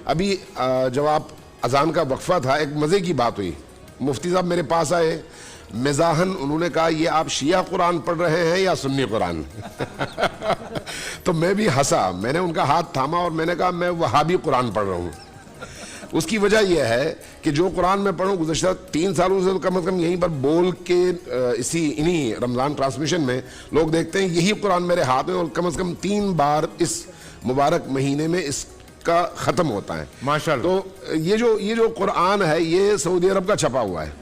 ابھی جب آپ اذان کا وقفہ تھا ایک مزے کی بات ہوئی, مفتی صاحب میرے پاس آئے, مزاحن انہوں نے کہا یہ آپ شیعہ قرآن پڑھ رہے ہیں یا سنی قرآن؟ تو میں بھی ہنسا, میں نے ان کا ہاتھ تھاما اور میں نے کہا میں وہابی قرآن پڑھ رہا ہوں. اس کی وجہ یہ ہے کہ جو قرآن میں پڑھوں گزشتہ 3 سالوں سے کم از کم یہیں پر بول کے انہی رمضان ٹرانسمیشن میں لوگ دیکھتے ہیں, یہی قرآن میرے ہاتھ میں, اور کم از کم 3 بار اس مبارک مہینے میں اس کا ختم ہوتا ہے ماشاءاللہ. تو یہ جو قرآن ہے یہ سعودی عرب کا چھپا ہوا ہے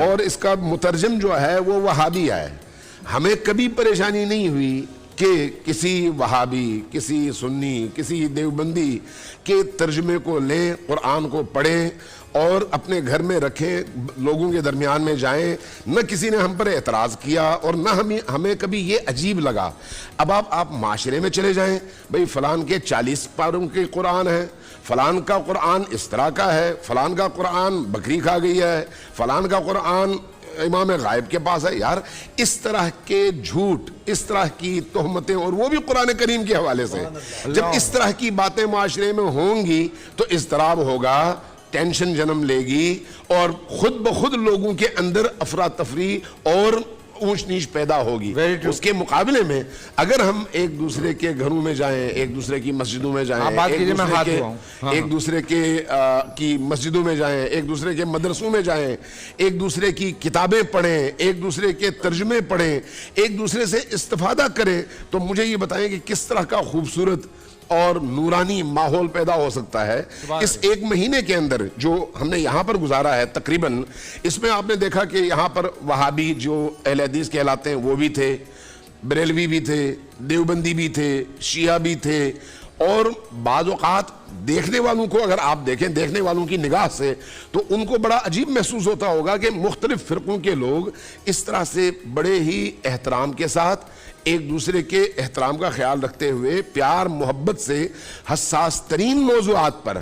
اور اس کا مترجم جو ہے وہ وہابی ہے. ہمیں کبھی پریشانی نہیں ہوئی کہ کسی وہابی, کسی سنی, کسی دیوبندی کے ترجمے کو لیں, قرآن کو پڑھیں اور اپنے گھر میں رکھیں, لوگوں کے درمیان میں جائیں. نہ کسی نے ہم پر اعتراض کیا اور نہ ہمیں کبھی یہ عجیب لگا. اب آپ معاشرے میں چلے جائیں, بھئی فلان کے 40 پاروں کے قرآن ہیں, فلان کا قرآن اس طرح کا ہے, فلان کا قرآن بکری کھا گئی ہے, فلان کا قرآن امام غائب کے پاس ہے. یار اس طرح کے جھوٹ, اس طرح کی تہمتیں, اور وہ بھی قرآن کریم کے حوالے سے, جب اس طرح کی باتیں معاشرے میں ہوں گی تو اضطراب ہوگا, ٹینشن جنم لے گی اور خود بخود لوگوں کے اندر افراتفری اور اونچ نیچ پیدا ہوگی. اس کے مقابلے میں اگر ہم ایک دوسرے کے گھروں میں جائیں, ایک دوسرے کی مسجدوں میں جائیں, ایک دوسرے کی مسجدوں میں جائیں, ایک دوسرے کے مدرسوں میں جائیں, ایک دوسرے کی کتابیں پڑھیں, ایک دوسرے کے ترجمے پڑھیں, ایک دوسرے سے استفادہ کریں, تو مجھے یہ بتائیں کہ کس طرح کا خوبصورت اور نورانی ماحول پیدا ہو سکتا ہے. اس ایک مہینے کے اندر جو ہم نے یہاں پر گزارا ہے تقریباً, اس میں آپ نے دیکھا کہ یہاں پر وہابی جو اہل حدیث کہلاتے ہیں وہ بھی تھے, بریلوی بھی تھے, دیوبندی بھی تھے, شیعہ بھی تھے, اور بعض اوقات دیکھنے والوں کو اگر آپ دیکھیں, دیکھنے والوں کی نگاہ سے, تو ان کو بڑا عجیب محسوس ہوتا ہوگا کہ مختلف فرقوں کے لوگ اس طرح سے بڑے ہی احترام کے ساتھ ایک دوسرے کے احترام کا خیال رکھتے ہوئے پیار محبت سے حساس ترین موضوعات پر,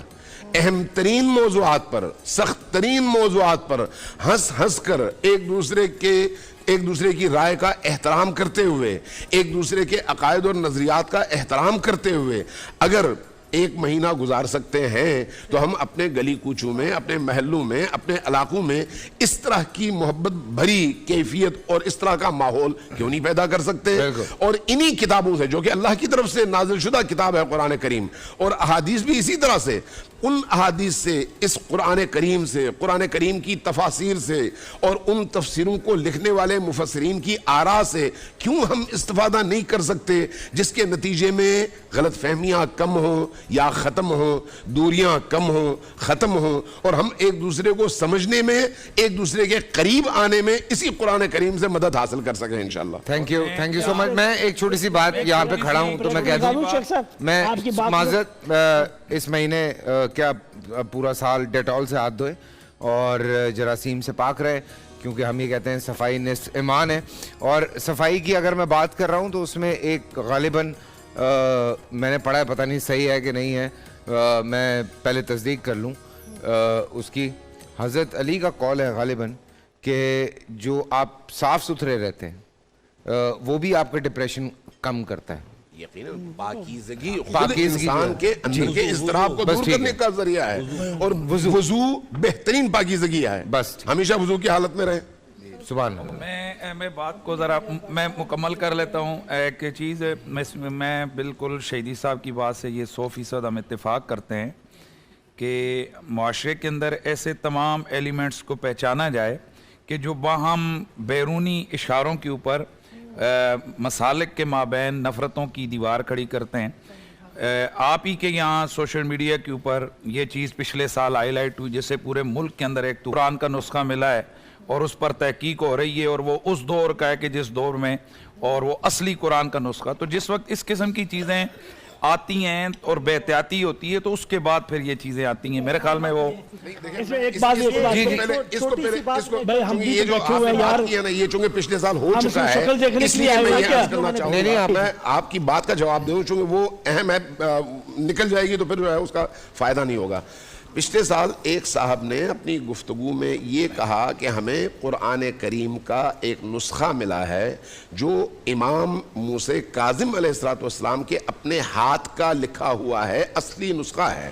اہم ترین موضوعات پر, سخت ترین موضوعات پر ہنس ہنس کر ایک دوسرے کی رائے کا احترام کرتے ہوئے, ایک دوسرے کے عقائد اور نظریات کا احترام کرتے ہوئے اگر ایک مہینہ گزار سکتے ہیں تو ہم اپنے گلی کوچوں میں, اپنے محلوں میں, اپنے علاقوں میں اس طرح کی محبت بھری کیفیت اور اس طرح کا ماحول کیوں نہیں پیدا کر سکتے؟ اور انہی کتابوں سے, جو کہ اللہ کی طرف سے نازل شدہ کتاب ہے قرآن کریم, اور احادیث بھی اسی طرح سے, ان احادیث سے, اس قرآن کریم سے, قرآن کریم کی تفاسیر سے اور ان تفسیروں کو لکھنے والے مفسرین کی آراء سے کیوں ہم استفادہ نہیں کر سکتے, جس کے نتیجے میں غلط فہمیاں کم ہوں یا ختم ہوں, دوریاں کم ہوں, ختم ہوں, اور ہم ایک دوسرے کو سمجھنے میں, ایک دوسرے کے قریب آنے میں اسی قرآن کریم سے مدد حاصل کر سکیں انشاءاللہ. تھینک یو سو مچ. میں ایک چھوٹی سی بات یہاں پہ کھڑا ہوں تو میں کہہ دوں, میں معذرت, اس مہینے کیا پورا سال ڈیٹول سے ہاتھ دھوئے اور جراثیم سے پاک رہے, کیونکہ ہم یہ کہتے ہیں صفائی نصف ایمان ہے. اور صفائی کی اگر میں بات کر رہا ہوں تو اس میں ایک غالباً میں نے پڑھا ہے, پتہ نہیں صحیح ہے کہ نہیں ہے, میں پہلے تصدیق کر لوں اس کی, حضرت علی کا قول ہے غالباً کہ جو آپ صاف ستھرے رہتے ہیں وہ بھی آپ کا ڈپریشن کم کرتا ہے. یقیناً پاکیزگی خود انسان کے اندر کے اضطراب کو دور کرنے کا ذریعہ ہے, اور وضو بہترین پاکیزگی ہے, بس ہمیشہ وضو کی حالت میں رہیں. سبحان اللہ. میں بات کو ذرا میں مکمل کر لیتا ہوں. ایک چیز میں بالکل شہیدی صاحب کی بات سے یہ 100% ہم اتفاق کرتے ہیں کہ معاشرے کے اندر ایسے تمام ایلیمنٹس کو پہچانا جائے کہ جو باہم بیرونی اشاروں کے اوپر مسالک کے مابین نفرتوں کی دیوار کھڑی کرتے ہیں. آپ ہی کے یہاں سوشل میڈیا کے اوپر یہ چیز پچھلے سال ہائی لائٹ ہوئی, جس سے پورے ملک کے اندر ایک قرآن کا نسخہ ملا ہے اور اس پر تحقیق ہو رہی ہے, اور وہ اس دور کا ہے کہ جس دور میں, اور وہ اصلی قرآن کا نسخہ. تو جس وقت اس قسم کی چیزیں آتی ہیں اور بے احتیاطی ہوتی ہے تو اس کے بعد پھر یہ چیزیں آتی ہیں. میرے خیال میں وہ یہ جو چونکہ پچھلے سال ہو چکا ہے, اس لیے میں یہ عرض کرنا چاہوں گا, میں آپ کی بات کا جواب دوں چونکہ وہ اہم ہے, نکل جائے گی تو پھر اس کا فائدہ نہیں ہوگا. پچھلے سال ایک صاحب نے اپنی گفتگو میں یہ کہا کہ ہمیں قرآن کریم کا ایک نسخہ ملا ہے جو امام موسیٰ کاظم علیہ السلام کے اپنے ہاتھ کا لکھا ہوا ہے, اصلی نسخہ ہے,